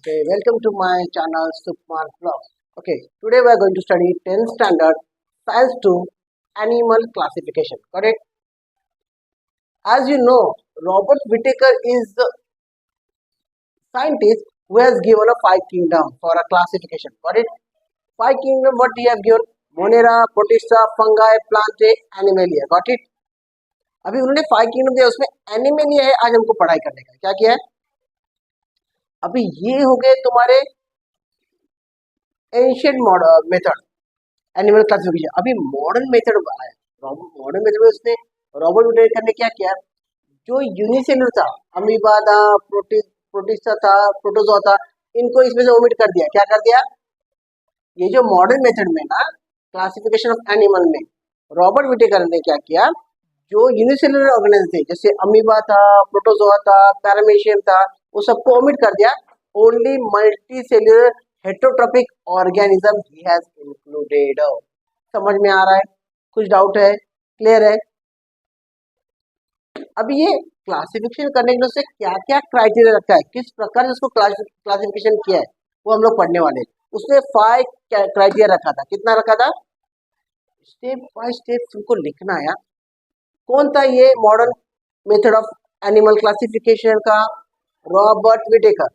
Okay, welcome to my channel Sukumar Vlogs. Okay, today we are going to study 10th standard Science 2 Animal Classification. Got it? As you know, Robert Whittaker is the scientist who has given a 5 kingdom for a classification. Got it? 5 kingdom, what he have given? Monera, Protista, Fungi, Plantae, Animalia. Got it? अभी उन्होंने 5 kingdom दिया, उसमें animalia है. आज हमको पढ़ाई करने का क्या किया है. अभी ये हो गए तुम्हारे एंशियंट मेथड एनिमल क्लासिफिकेशन. अभी मॉडर्न मेथड आया. मॉडर्न मेथड में उसने रॉबर्ट विटेकर ने क्या किया, जो यूनिसेलुलर था, अमीबा था, प्रोटिस्टा था, प्रोटोजोआ था, इनको इसमें से ओमिट कर दिया. क्या कर दिया, ये जो मॉडर्न मेथड में ना क्लासिफिकेशन ऑफ एनिमल में रॉबर्ट विटेकर ने क्या किया, जो यूनिसेलुलर ऑर्गेनिज्म थे जैसे अमीबा था, प्रोटोजोआ था, पैरामीशियम था, वो सबको ओमिट कर दिया. Only multi cellular heterotrophic organism he has included. समझ में आ रहा है? कुछ डाउट है? क्लियर है? अब ये क्लासिफिकेशन करने के लिए उससे क्या क्या क्राइटेरिया रखा है, किस प्रकार से उसको क्लासिफिकेशन किया है, वो हम लोग पढ़ने वाले. उसने 5 क्राइटेरिया रखा था. कितना रखा था? स्टेप बाय स्टेप तुमको लिखना है. कौन था ये modern method of animal classification का? Robert Whittaker.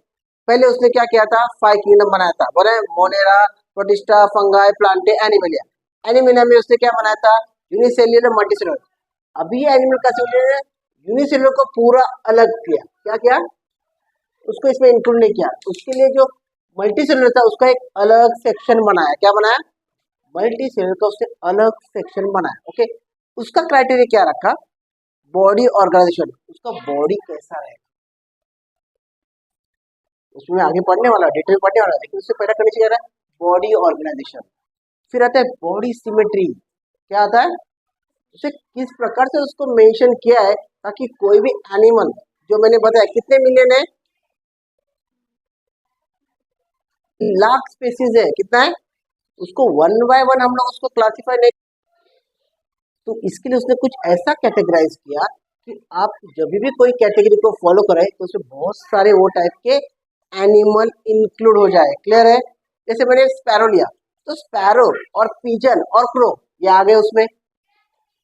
पहले उसने क्या किया था, 5 kingdom बनाया था. बोले Monera, protista, fungi, Plantae, Animalia. Animalia में उसने क्या बनाया था, यूनिसेल्युलर, मल्टीसेल्युलर. अभी एनिमल क्लासिफिकेशन यूनिसेल्युलर को पूरा अलग किया. क्या किया, उसको इसमें इंक्लूड नहीं किया. उसके लिए जो मल्टीसेल्युलर था उसका एक अलग सेक्शन बनाया. क्या बनाया, मल्टीसेल्युलर का उसने अलग सेक्शन बनाया. ओके, उसका क्राइटेरिया क्या रखा, बॉडी ऑर्गेनाइजेशन. उसका बॉडी कैसा रहेगा, उसमें आगे पढ़ने वाला, डिटेल पढ़ने वाला, लेकिन उससे पहले करना चाहिए बॉडी ऑर्गेनाइजेशन. फिर आता है बॉडी सिमेट्री. क्या आता है, उसे किस प्रकार से उसको मेंशन किया है ताकि कोई भी एनिमल, जो मैंने बताया कितने मिलियन है, लाख स्पीसीज है, कितना है, उसको 1 by 1 हम लोग उसको क्लासिफाई नहीं. तो इसके लिए उसने कुछ ऐसा कैटेगराइज किया कि आप जब भी कोई कैटेगरी को फॉलो करें तो उसमें बहुत सारे वो टाइप के एनिमल इंक्लूड हो जाए. क्लियर है? जैसे मैंने स्पैरो लिया, तो स्पैरो और पिजन और क्रो ये आ गए उसमें.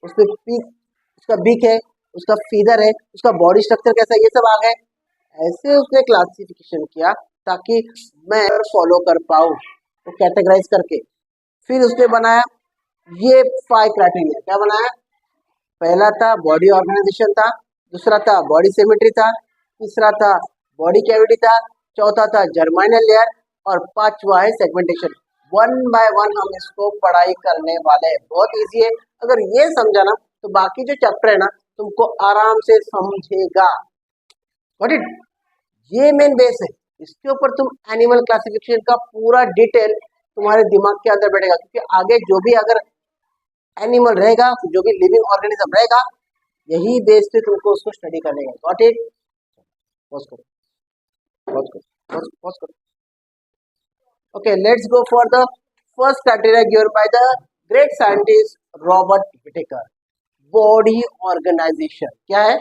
उसमें उसका बीक है, उसका फीदर है, उसका बॉडी स्ट्रक्चर कैसा है, ये सब आ गए. ऐसे उसने क्लासिफिकेशन किया ताकि मैं फॉलो कर पाऊँ, तो कैटेगराइज करके. फिर उसने बनाया ये 5 क्राइटेरिया. क्या बनाया, पहला था बॉडी ऑर्गेनाइजेशन था, दूसरा था बॉडी सिमेट्री था, तीसरा था बॉडी कैविटी था, चौथा था जर्माइनल लेयर, और 5वां है सेगमेंटेशन. 1 by 1 हम इसको पढ़ाई करने वाले हैं. बहुत इजी है. अगर ये समझा ना तो बाकी जो चैप्टर है ना तुमको आराम से समझेगा. Got it? ये मेन बेस है. इसके ऊपर तुम एनिमल क्लासिफिकेशन का पूरा डिटेल तुम्हारे दिमाग के अंदर बैठेगा, क्योंकि आगे जो भी अगर एनिमल रहेगा, जो भी लिविंग ऑर्गेनिज्म रहेगा, यही बेस पे तुमको उसको स्टडी करने का. Got it? पॉज करो, पॉज करो, पॉज करो. Okay, let's go for the first criteria given by the great scientist Robert Whittaker. Body organization. क्या है,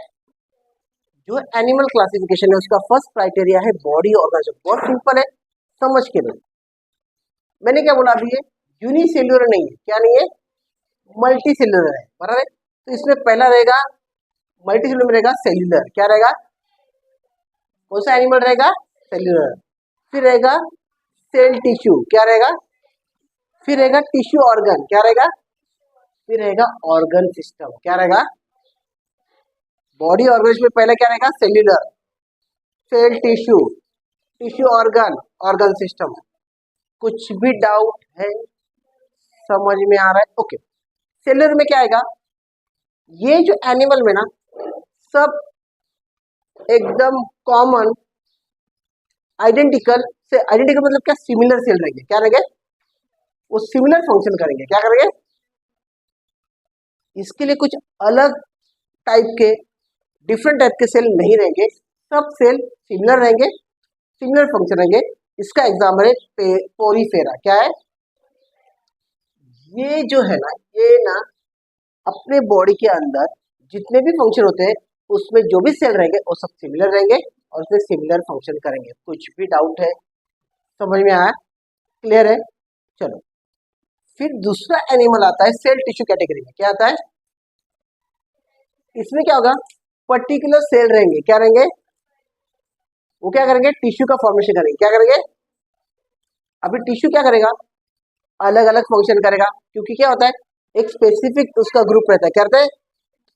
जो एनिमल क्लासिफिकेशन है उसका फर्स्ट क्राइटेरिया है बॉडी ऑर्गेनाइजेशन. बहुत सिंपल है, समझ के लो. मैंने क्या बोला, अभी ये यूनिसेल्युलर नहीं है. क्या नहीं है, मल्टी सेल्युलर है. बराबर है? तो इसमें पहला रहेगा मल्टी सेल्युलर में रहेगा सेल्युलर. क्या रहेगा, कौन सा एनिमल रहेगा, सेल्युलर. फिर रहेगा सेल टिश्यू. क्या रहेगा, फिर रहेगा टिश्यू ऑर्गन. क्या रहेगा, फिर रहेगा ऑर्गन सिस्टम. क्या रहेगा, बॉडी ऑर्गन में पहले क्या रहेगा, cellular, cell tissue, tissue organ, organ system. कुछ भी डाउट है, समझ में आ रहा है? ओके. सेल्युलर में क्या आएगा, ये जो एनिमल में ना सब एकदम कॉमन आइडेंटिकल से, आइडेंटिकल मतलब क्या, सिमिलर सेल रहेंगे. क्या रहेंगे, वो सिमिलर फंक्शन करेंगे. क्या करेंगे, इसके लिए कुछ अलग टाइप के, डिफरेंट टाइप के सेल नहीं रहेंगे. सब सेल सिमिलर रहेंगे, सिमिलर फंक्शन रहेंगे. इसका एग्जाम्पल है पोरीफेरा. क्या है, ये जो है ना, ये ना अपने बॉडी के अंदर जितने भी फंक्शन होते हैं उसमें जो भी सेल रहेंगे वो सब सिमिलर रहेंगे और उसमें सिमिलर फंक्शन करेंगे. कुछ भी डाउट है समझ में आया? क्लियर है? चलो, फिर दूसरा एनिमल आता है सेल टिश्यू कैटेगरी में। क्या आता है इसमें? क्या होगा, पर्टिकुलर सेल रहेंगे। क्या रहेंगे वो? क्या करेंगे? टिश्यू का फॉर्मेशन करेंगे। क्या करेंगे? अभी टिश्यू क्या करेगा? अलग अलग फंक्शन करेगा, क्योंकि क्या होता है एक स्पेसिफिक उसका ग्रुप रहता है। क्या रहता है?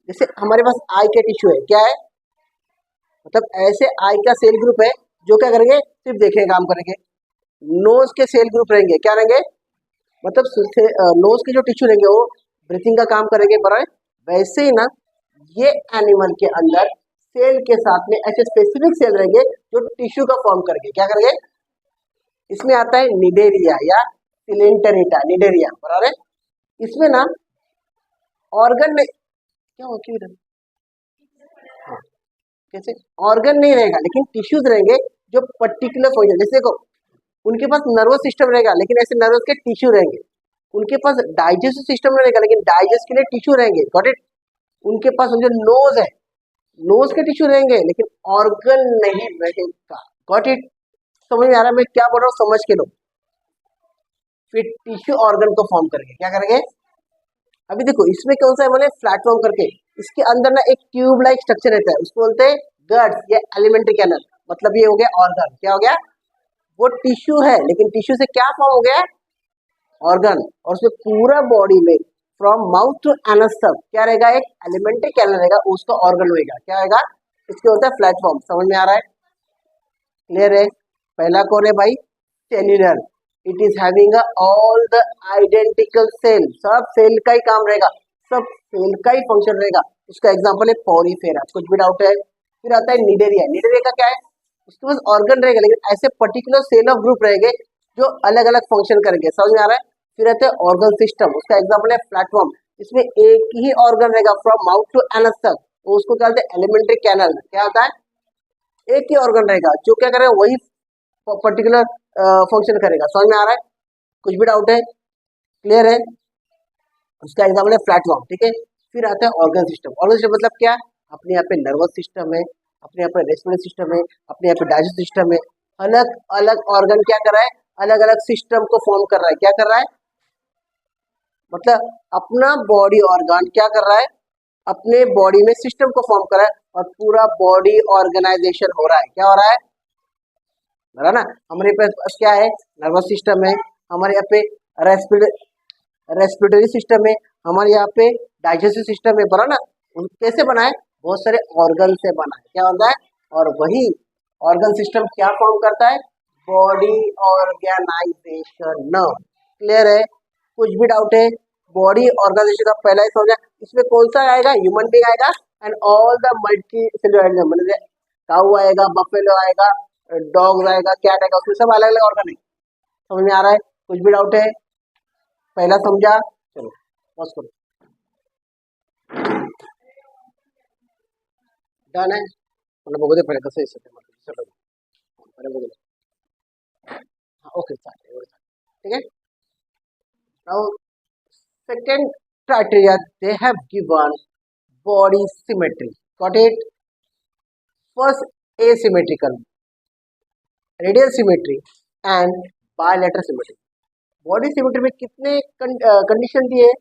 जैसे हमारे पास आई के टिश्यू है। क्या है? मतलब ऐसे आई का सेल ग्रुप है जो क्या करेंगे? सिर्फ देखने का काम करेंगे। नोज के सेल ग्रुप रहेंगे। क्या रहेंगे? मतलब नोज के जो टिश्यू रहेंगे वो ब्रीथिंग का काम करेंगे। बराबर, वैसे ही ना ये एनिमल के अंदर सेल के साथ में ऐसे स्पेसिफिक सेल रहेंगे जो टिश्यू का फॉर्म करेंगे। क्या करेंगे? इसमें आता है निडेरिया या सिलेंटरेटा। निडेरिया बराबर है। इसमें ना ऑर्गन में क्या हो क्यों इधर? हाँ, कैसे? ऑर्गन नहीं रहेगा लेकिन टिश्यूज रहेंगे जो पर्टिकुलर फंक्शन। जैसे देखो उनके पास नर्वस सिस्टम रहेगा लेकिन ऐसे नर्वस के टिश्यू रहेंगे। उनके पास डाइजेस्टिव सिस्टम नहीं रहेगा लेकिन डाइजेस्ट के लिए टिश्यू रहेंगे। Got it? उनके पास जो नोज है, नोज के टिश्यू रहेंगे लेकिन ऑर्गन नहीं रहेगा। Got it? समझ में आ रहा है मैं क्या बोल रहा हूँ? समझ के लो। फिर टिश्यू ऑर्गन को फॉर्म करेंगे। क्या करेंगे? अभी देखो इसमें कौन सा है बोले प्लेटफॉर्म करके, इसके अंदर ना एक ट्यूब लाइक स्ट्रक्चर रहता है, उसको बोलते हैं गट्स या एलिमेंट्री कैनल। मतलब ये हो गया ऑर्गन। क्या हो गया? वो टिश्यू है लेकिन टिश्यू से क्या फॉर्म हो गया? ऑर्गन। और उसमें पूरा बॉडी में फ्रॉम माउथ टू एनस तक क्या रहेगा? एक एलिमेंट्री कैनल रहेगा, उसका ऑर्गन होएगा। क्या होगा? इसके होता है प्लेटफॉर्म। समझ में आ रहा है? क्लियर है? पहला कौन है भाई? Cellular. It is having all the identical cell. सब सेल का ही काम रहेगा, सब सेल का ही फंक्शन रहेगा। उसका एग्जांपल है पॉलीफेरा। कुछ भी डाउट है? फिर आता है निडेरिया। निडेरिया का क्या है? उसके पास ऑर्गन रहेगा लेकिन ऐसे पर्टिकुलर सेल ऑफ ग्रुप रहेंगे जो अलग अलग फंक्शन करेंगे। समझ में आ रहा है? फिर रहते हैं ऑर्गन सिस्टम। उसका एग्जांपल है प्लेटफॉर्म। इसमें एक ही ऑर्गन रहेगा फ्रॉम माउथ टू एनस तक, तो उसको क्या कहते हैं? Alimentary canal. क्या होता है? एक ही ऑर्गन रहेगा जो क्या करेगा? वही पर्टिकुलर फंक्शन करेगा। समझ में आ रहा है? कुछ भी डाउट है? क्लियर है? उसका एग्जाम्पल है प्लेटफॉर्म। ठीक है, फिर आता है ऑर्गन सिस्टम। ऑर्गन सिस्टम मतलब क्या? अपने यहाँ पे नर्वस सिस्टम है, अपने यहाँ पे रेस्पिरेटरी सिस्टम है, अपने यहाँ पे डाइजेस्टिव सिस्टम है। अलग अलग ऑर्गन क्या कर रहा है? अलग अलग सिस्टम को फॉर्म कर रहा है। क्या कर रहा है? मतलब अपना बॉडी ऑर्गन क्या कर रहा है? अपने बॉडी में सिस्टम को फॉर्म कर रहा है और पूरा बॉडी ऑर्गेनाइजेशन हो रहा है। क्या हो रहा है? बरा ना, हमारे पास क्या है? नर्वस सिस्टम है, हमारे यहाँ पे रेस्पिरेटरी सिस्टम है, हमारे यहाँ पे डाइजेस्टिव सिस्टम है। बरा ना, कैसे बना है? बहुत सारे ऑर्गन से बना है। क्या होता है? और वही ऑर्गन सिस्टम क्या फॉर्म करता है? Body organisation. क्लियर है? कुछ भी डाउट है? बॉडी ऑर्गेनाइजेशन का पहला ही समझा। इसमें कौन सा आएगा? ह्यूमन बीइंग आएगा and all the multi cellular animal. मतलब काऊ आएगा, बफेलो आएगा, डॉग आएगा, कैट आएगा, उसमें सब अलग अलग ऑर्गन है। समझ में आ रहा है? कुछ भी डाउट है? पहला समझा? चलो पॉज करो। डन है? मतलब बघू दे पहिले कसं आहे पहिले बघू दे. हाँ, ओके चालेल, एवढं चालेल. ठीक आहे. Now second criteria they have given body symmetry. Got it? First asymmetrical, radial symmetry and bilateral symmetry. Body symmetry में कितने कंडीशन दिए?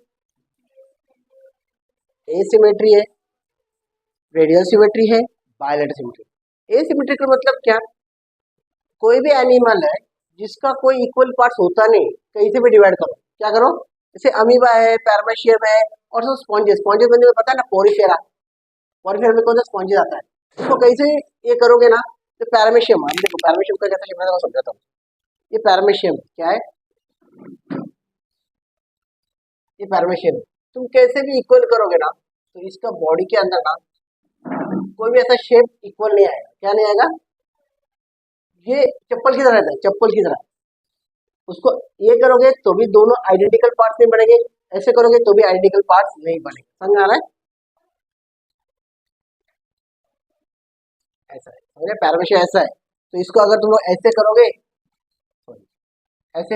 एसिमेट्री है, रेडियल सिमेट्री है, बायलेटरल सिमेट्री। एसिमेट्रिकल मतलब क्या? कोई भी एनिमल है जिसका कोई इक्वल पार्ट्स होता नहीं, कहीं से भी डिवाइड करो। क्या करो? जैसे अमीबा है, पैरामेशियम है और सब स्पॉन्जेस। स्पॉन्जेस में पता है ना, पोरीफेरा। पोरीफेरा में कौन सा स्पॉन्जेस आता है? इसको कहीं से ये करोगे ना तो पैरामेशियम। हम देखो पैरामेशियम का कैसा शिफ्ट है समझाता हूँ। ये पैरामेशियम क्या है? ये पैरामेशियम है। तुम कैसे भी इक्वल करोगे ना तो इसका बॉडी के अंदर ना कोई भी ऐसा शेप इक्वल नहीं आएगा। क्या नहीं आएगा? ये चप्पल की तरह रहता है, चप्पल की तरह। उसको ये करोगे तो भी दोनों आइडेंटिकल पार्ट्स नहीं बनेंगे, ऐसे करोगे तो भी आइडेंटिकल पार्ट्स नहीं बनेंगे। समझ आ रहा है? ऐसा है, समझे? पैरामेशियम ऐसा है, तो इसको अगर तुम लोग ऐसे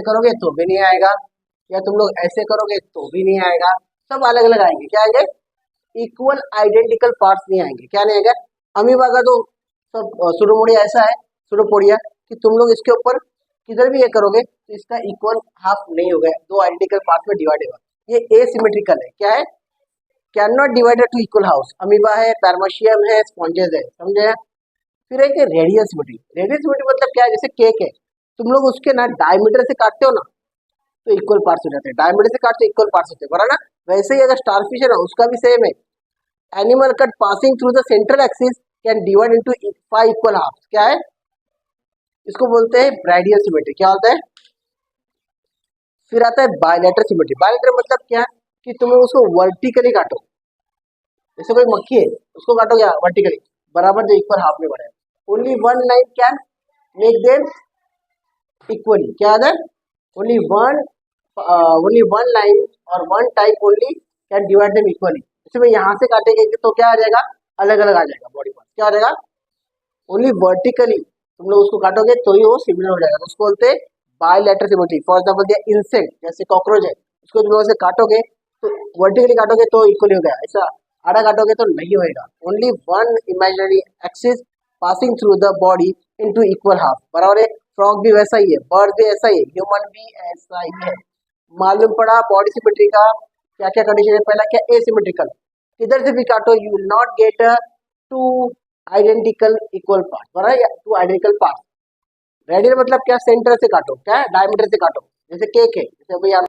करोगे तो भी नहीं आएगा, या तुम लोग ऐसे करोगे तो भी नहीं आएगा। सब अलग अलग आएंगे। क्या आएंगे? इक्वल आइडेंटिकल पार्ट्स नहीं आएंगे। क्या नहीं आएगा? अमीबा का तो सब सुडोमोडिया ऐसा है, सुडोपोडिया, कि तुम लोग इसके ऊपर किधर भी ये करोगे तो इसका इक्वल हाफ नहीं होगा, दो आइडेंटिकल पार्ट में डिवाइड होगा। ये एसिमेट्रिकल है, क्या है, can not divided two equal halves. Amoeba है, पैरामीशियम है, स्पॉन्जेस है, समझे। फिर एक रेडियल सिमेट्री। रेडियल सिमेट्री मतलब क्या है, जैसे केक है, तुम लोग उसके ना डायमीटर से काटते हो ना तो इक्वल पार्ट्स हो जाते हैं, डायमीटर से काटते इक्वल पार्ट्स होते हैं, बराबर ना। वैसे ही अगर स्टारफिश है ना, उसका भी सेम है। Animal cut passing through the central axis can divide into 5 equal half, क्या है, इसको बोलते हैं ब्राइडियल सिमेट्री। क्या होता है। फिर आता है बायलैटरल सिमेट्री। बायलैटरल मतलब क्या है कि तुम उसको वर्टिकली काटो, जैसे कोई मक्खी है उसको काटो क्या वर्टिकली, बराबर जो इक्वल हाफ में बढ़े। Only one line can make them equally, क्या आता है, ओनली वन लाइन और one type only can divide them equally. जैसे मैं यहाँ से काटेंगे तो क्या आ जाएगा, अलग अलग आ जाएगा बॉडी पार्ट, क्या आ जाएगा, ओनली वर्टिकली तुम लोग उसको काटोगे तो ही वो सिमिलर हो जाएगा, तो उसको बोलते हैं बायलैटरल सिमेट्री। फॉर एग्जांपल दिया इंसेक्ट, जैसे कॉकरोच है, उसको तुम लोग से काटोगे तो वर्टिकली काटोगे तो इक्वली हो गया, ऐसा आड़ा काटोगे तो नहीं होएगा। Only one imaginary axis passing through the body into equal half, बराबर है। फ्रॉग भी वैसा ही है, बर्ड भी ऐसा ही है, ह्यूमन भी ऐसा ही है। मालूम पड़ा बॉडी सिमेट्री का क्या क्या कंडीशन है। पहला क्या, एसिमेट्रिकल, किधर से भी काटो you will not gate two identical equal part, बराबर, या टू आइडेंटिकल पार्ट। रेडियल मतलब क्या, सेंटर से काटो, क्या डायमीटर से काटो, जैसे केक है, जैसे भैया